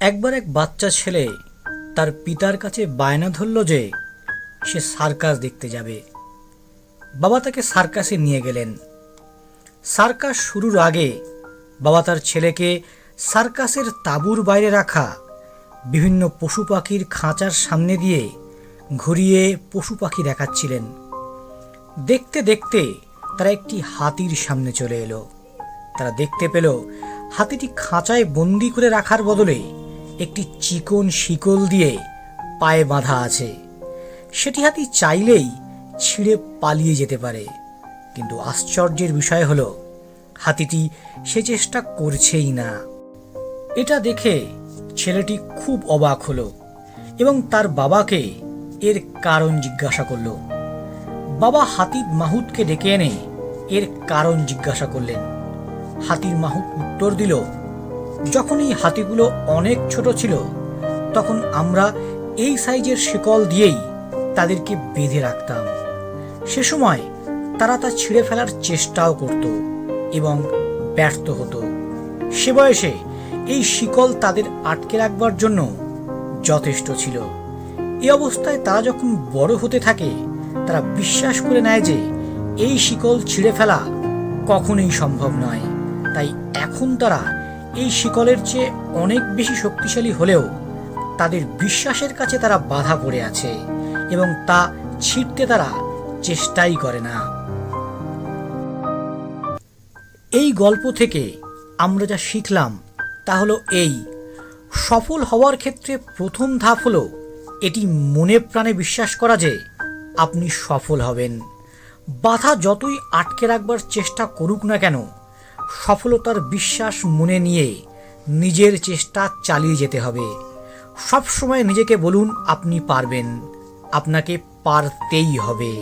একবার এক বাচ্চা ছেলে তার পিতার কাছে বায়না ধরল যে সে সার্কাস দেখতে যাবে। বাবা তাকে সার্কাসে নিয়ে গেলেন। সার্কাস শুরুর আগে বাবা তার ছেলেকে সার্কাসের তাঁবুর বাইরে রাখা বিভিন্ন পশু পাখির খাঁচার সামনে দিয়ে ঘুরিয়ে পশু পাখি দেখাচ্ছিলেন। দেখতে দেখতে তারা একটি হাতির সামনে চলে এলো। তারা দেখতে পেল হাতিটি খাঁচায় বন্দি করে রাখার বদলে একটি চিকন শিকল দিয়ে পায়ে বাঁধা আছে। সেটি হাতি চাইলেই ছিঁড়ে পালিয়ে যেতে পারে, কিন্তু আশ্চর্যের বিষয় হলো হাতিটি সে চেষ্টা করছেই না। এটা দেখে ছেলেটি খুব অবাক হলো এবং তার বাবাকে এর কারণ জিজ্ঞাসা করল। বাবা হাতির মাহুতকে ডেকে এনে এর কারণ জিজ্ঞাসা করলেন। হাতির মাহুত উত্তর দিল, যখন এই হাতিগুলো অনেক ছোট ছিল তখন আমরা এই সাইজের শিকল দিয়েই তাদেরকে বেঁধে রাখতাম। সে সময় তারা তা ছিঁড়ে ফেলার চেষ্টাও করত এবং ব্যর্থ হতো। সে বয়সে এই শিকল তাদের আটকে রাখবার জন্য যথেষ্ট ছিল। এই অবস্থায় তারা যখন বড় হতে থাকে তারা বিশ্বাস করে নেয় যে এই শিকল ছিঁড়ে ফেলা কখনোই সম্ভব নয়। তাই এখন তারা এই শিকলের চেয়ে অনেক বেশি শক্তিশালী হলেও তাদের বিশ্বাসের কাছে তারা বাধা পড়ে আছে এবং তা ছিঁড়তে তারা চেষ্টাই করে না। এই গল্প থেকে আমরা যা শিখলাম তা হলো এই: সফল হওয়ার ক্ষেত্রে প্রথম ধাপ হলো এটি মনে প্রাণে বিশ্বাস করা যে আপনি সফল হবেন। বাধা যতই আটকে রাখবার চেষ্টা করুক না কেন, সফলতার বিশ্বাস মনে নিয়ে নিজের চেষ্টা চালিয়ে যেতে হবে। সব সময় নিজেকে বলুন আপনি পারবেন, আপনাকে পারতেই হবে।